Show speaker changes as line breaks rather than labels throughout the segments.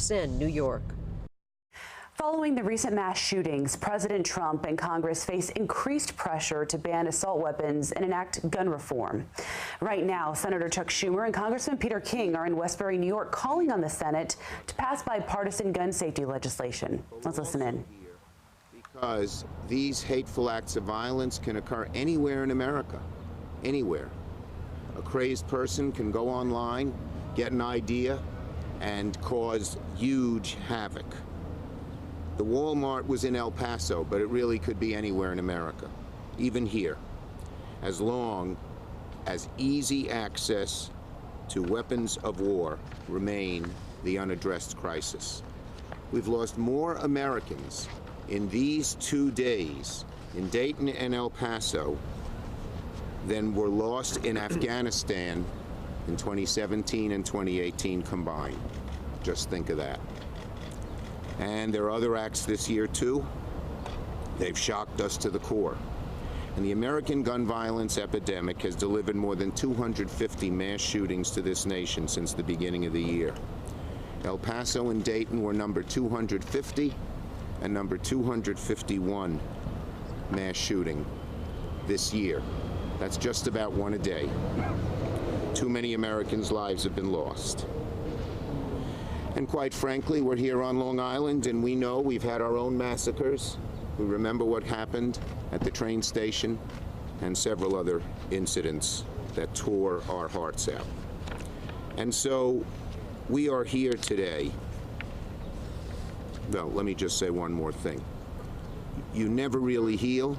KXAN New York.
Following the recent mass shootings, President Trump and Congress face increased pressure to ban assault weapons and enact gun reform. Right now, Senator Chuck Schumer and Congressman Peter King are in Westbury, New York, calling on the Senate to pass bipartisan gun safety legislation. Let's listen in.
Because these hateful acts of violence can occur anywhere in America, anywhere. A crazed person can go online, get an idea, and cause huge havoc. The Walmart was in El Paso, but it really could be anywhere in America, even here, as long as easy access to weapons of war remain the unaddressed crisis. We've lost more Americans in these 2 days in Dayton and El Paso than were lost in Afghanistan in 2017 and 2018 combined. Just think of that. And there are other acts this year, too. They've shocked us to the core. And the American gun violence epidemic has delivered more than 250 mass shootings to this nation since the beginning of the year. El Paso and Dayton were number 250 and number 251 mass shooting this year. That's just about one a day. Too many Americans' lives have been lost. And quite frankly, we're here on Long Island, and we know we've had our own massacres. We remember what happened at the train station and several other incidents that tore our hearts out. And so we are here today. Well, let me just say one more thing. You never really heal,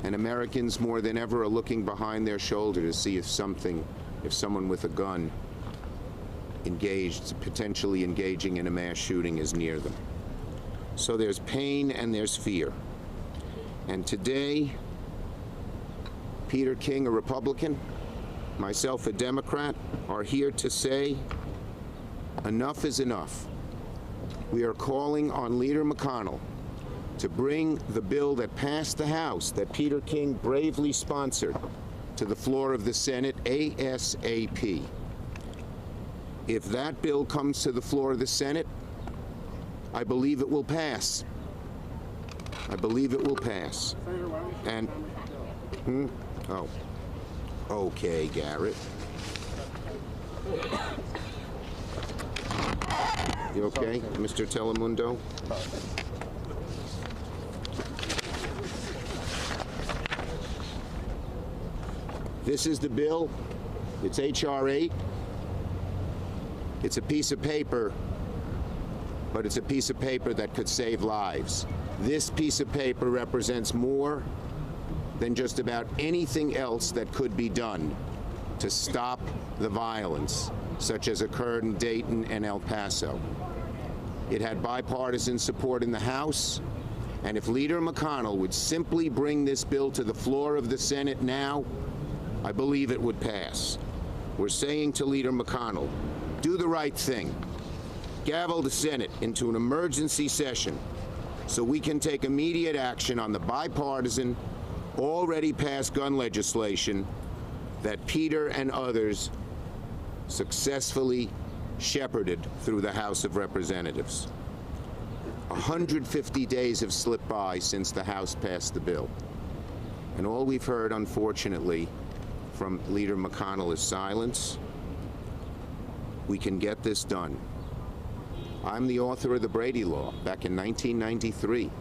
and Americans more than ever are looking behind their shoulder to see if someone with a gun potentially engaging in a mass shooting is near them. So there's pain and there's fear. And today, Peter King, a Republican, myself, a Democrat, are here to say enough is enough. We are calling on Leader McConnell to bring the bill that passed the House, that Peter King bravely sponsored, to the floor of the Senate ASAP. If that bill comes to the floor of the Senate, I believe it will pass. I believe it will pass. And, oh, okay, Garrett. You okay, Mr. Telemundo? This is the bill. It's H.R. 8. It's a piece of paper, but it's a piece of paper that could save lives. This piece of paper represents more than just about anything else that could be done to stop the violence, such as occurred in Dayton and El Paso. It had bipartisan support in the House, and if Leader McConnell would simply bring this bill to the floor of the Senate now, I believe it would pass. We're saying to Leader McConnell, do the right thing. Gavel the Senate into an emergency session so we can take immediate action on the bipartisan, already passed gun legislation that Peter and others successfully shepherded through the House of Representatives. 150 days have slipped by since the House passed the bill. And all we've heard, unfortunately, from Leader McConnell is silence. We can get this done. I'm the author of the Brady Law back in 1993.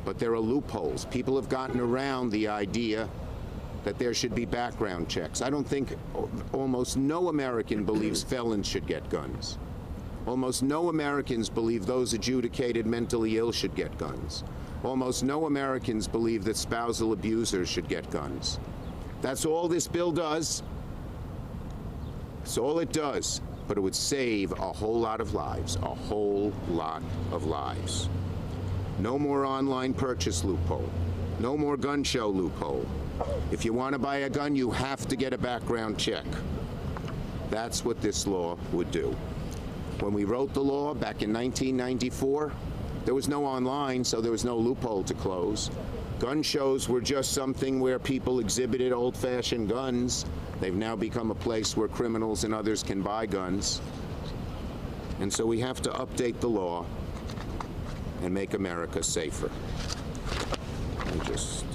But there are loopholes. People have gotten around the idea that there should be background checks. I don't think almost no American believes felons should get guns. Almost no Americans believe those adjudicated mentally ill should get guns. Almost no Americans believe that spousal abusers should get guns. That's all this bill does. That's all it does. But it would save a whole lot of lives, a whole lot of lives. No more online purchase loophole. No more gun show loophole. If you want to buy a gun, you have to get a background check. That's what this law would do. When we wrote the law back in 1994, there was no online, so there was no loophole to close. Gun shows were just something where people exhibited old-fashioned guns. They've now become a place where criminals and others can buy guns. And so we have to update the law and make America safer. And just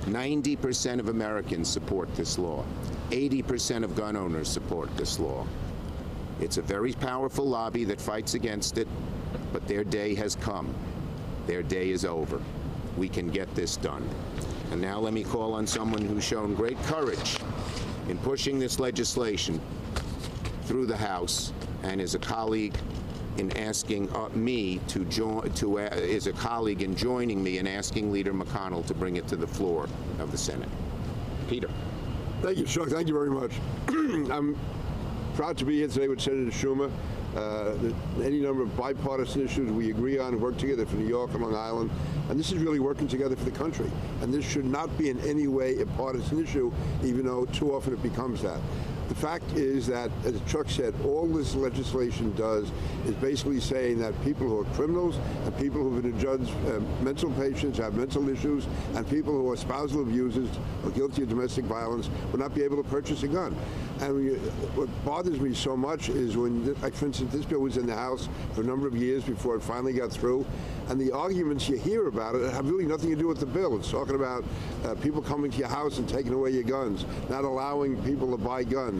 90% of Americans support this law. 80% of gun owners support this law. It's a very powerful lobby that fights against it, but their day has come. Their day is over. We can get this done. And now let me call on someone who's shown great courage in pushing this legislation through the House and is a colleague in asking me to join, is a colleague in joining me in asking Leader McConnell to bring it to the floor of the Senate. Peter.
Thank you, Chuck. Thank you very much. I'm proud to be here today with Senator Schumer. Any number of bipartisan issues we agree on, work together for New York and Long Island, and this is really working together for the country. And this should not be in any way a partisan issue, even though too often it becomes that. The fact is that, as Chuck said, all this legislation does is basically saying that people who are criminals and people who have been judged mental patients, have mental issues, and people who are spousal abusers or guilty of domestic violence will not be able to purchase a gun. And what bothers me so much is when, like, for instance, this bill was in the House for a number of years before it finally got through, and the arguments you hear about it have really nothing to do with the bill. It's talking about people coming to your house and taking away your guns, not allowing people to buy guns.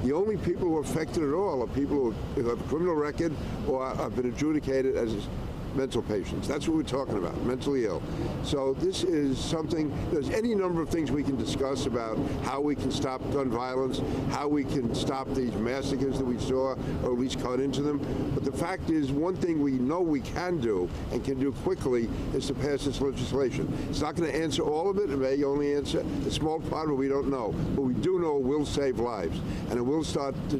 The only people who are affected at all are people who have a criminal record or have been adjudicated as mental patients. That's what we're talking about, mentally ill. So this is something, there's any number of things we can discuss about how we can stop gun violence, how we can stop these massacres that we saw, or at least cut into them. But the fact is, one thing we know we can do, and can do quickly, is to pass this legislation. It's not going to answer all of it. It may only answer a small part of it we don't know. But we do know it will save lives. And it will start to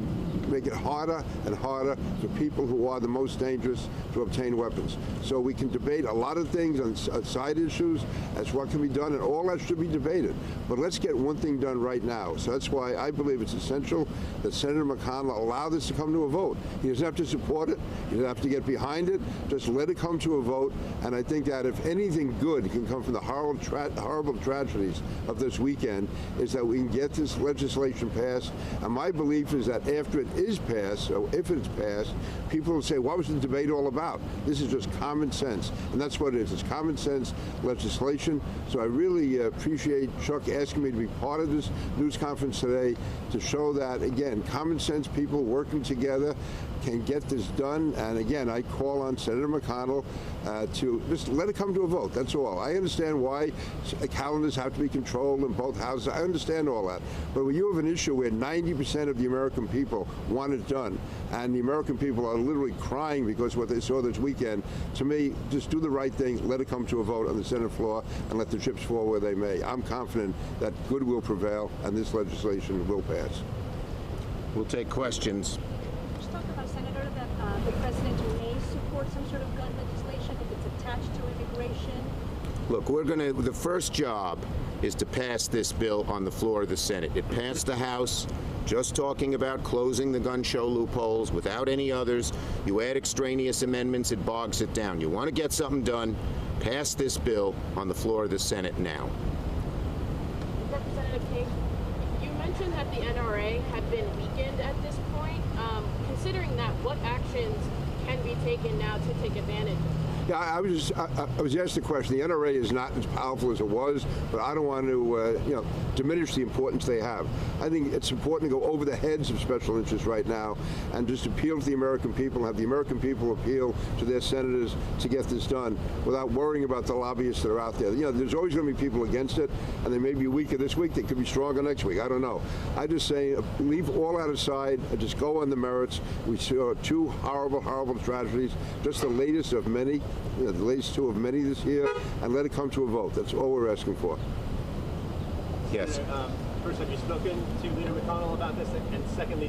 make it harder and harder for people who are the most dangerous to obtain weapons. So we can debate a lot of things on side issues as what can be done, and all that should be debated. But let's get one thing done right now. So that's why I believe it's essential that Senator McConnell allow this to come to a vote. He doesn't have to support it. He doesn't have to get behind it. Just let it come to a vote. And I think that if anything good can come from the horrible tragedies of this weekend, is that we can get this legislation passed. And my belief is that after it is passed, or if it's passed, people will say, what was the debate all about? This is just common sense. And that's what it is. It's common sense legislation. So I really appreciate Chuck asking me to be part of this news conference today to show that, again, common sense people working together can get this done. And again, I call on Senator McConnell to just let it come to a vote. That's all. I understand why calendars have to be controlled in both houses. I understand all that. But when you have an issue where 90% of the American people want it done, and the American people are literally crying because of what they saw this weekend, to me, just do the right thing, let it come to a vote on the Senate floor, and let the chips fall where they may. I'm confident that good will prevail, and this legislation will pass.
We'll take questions.
Just talk about, Senator, that the president may support some sort of gun legislation if it's attached to immigration.
Look, the first job is to pass this bill on the floor of the Senate. It passed the House, just talking about closing the gun show loopholes without any others. You add extraneous amendments, it bogs it down. You want to get something done, pass this bill on the floor of the Senate now.
Representative King, you mentioned that the NRA had been weakened at this point. Considering that, what actions can be taken now to take advantage of that?
Yeah, I was asked the question. The NRA is not as powerful as it was, but I don't want to, diminish the importance they have. I think it's important to go over the heads of special interests right now and just appeal to the American people, have the American people appeal to their senators to get this done without worrying about the lobbyists that are out there. There's always going to be people against it, and they may be weaker this week. They could be stronger next week. I don't know. I just say leave all that aside and just go on the merits. We saw two horrible, horrible tragedies, just the latest of many. The latest two of many this year, and let it come to a vote. That's all we're asking for.
Yes.
First, have you spoken to Leader McConnell about this? And secondly,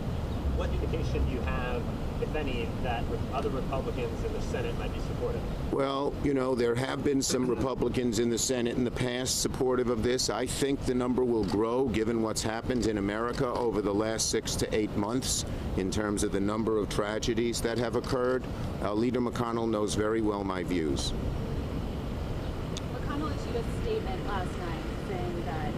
what indication do you have, if any, that other Republicans in the Senate might be supportive?
Well, there have been some Republicans in the Senate in the past supportive of this. I think the number will grow given what's happened in America over the last 6 to 8 months in terms of the number of tragedies that have occurred. Leader McConnell knows very well my views.
McConnell issued a statement last night saying that,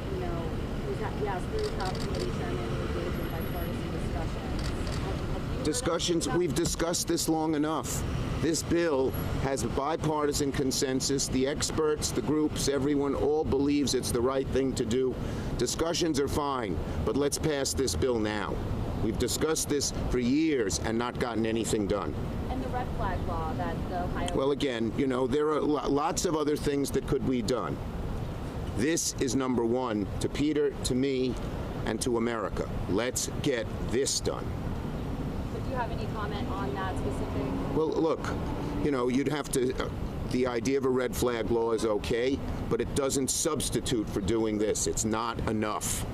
he asked 3 top committee chairmen to engage in bipartisan discussions. Have you
Discussions, we've discussed this long enough. This bill has a bipartisan consensus. The experts, the groups, everyone all believes it's the right thing to do. Discussions are fine, but let's pass this bill now. We've discussed this for years and not gotten anything done.
And the red flag law that the Ohio...
Well, again, you know, there are lots of other things that could be done. This is number one to Peter, to me, and to America. Let's get this done.
But do you have any comment on that specific?
Well, look, you know, you'd have to, the idea of a red flag law is okay, but it doesn't substitute for doing this. It's not enough.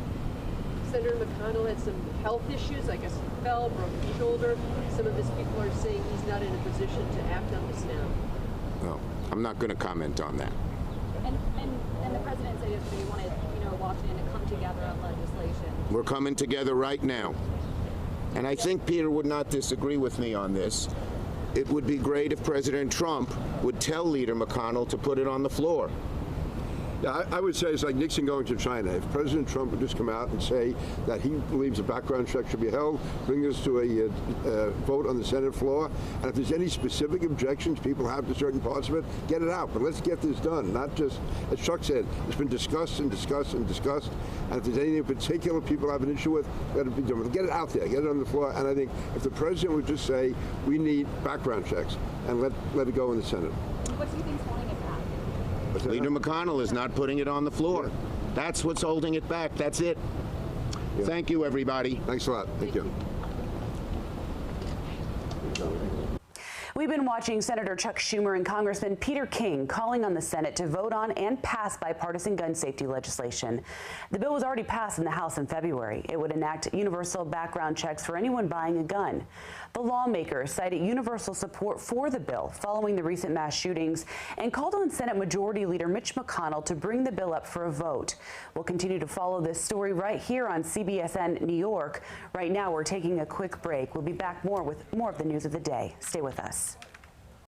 Senator McConnell had some health issues, I guess he fell, broke his shoulder. Some of his people are saying he's not in a position to act on this now.
Well, I'm not going to comment on that.
And the president said yesterday he wanted, Washington to come together on legislation.
We're coming together right now. And I think Peter would not disagree with me on this. It would be great if President Trump would tell Leader McConnell to put it on the floor.
Yeah, I would say it's like Nixon going to China. If President Trump would just come out and say that he believes a background check should be held, bring this to a vote on the Senate floor, and if there's any specific objections people have to certain parts of it, get it out. But let's get this done, not just, as Chuck said, it's been discussed and discussed and discussed, and if there's anything in particular people have an issue with, let it be done. Get it out there, get it on the floor, and I think if the president would just say, we need background checks, and let it go in the Senate.
What do you think's holding it back?
Leader McConnell is not putting it on the floor.
Yeah.
That's what's holding it back. That's it. Yeah. Thank you, everybody.
Thanks a lot. Thank you.
We've been watching Senator Chuck Schumer and Congressman Peter King calling on the Senate to vote on and pass bipartisan gun safety legislation. The bill was already passed in the House in February. It would enact universal background checks for anyone buying a gun. The lawmakers cited universal support for the bill following the recent mass shootings and called on Senate Majority Leader Mitch McConnell to bring the bill up for a vote. We'll continue to follow this story right here on CBSN New York. Right now, we're taking a quick break. We'll be back with more of the news of the day. Stay with us.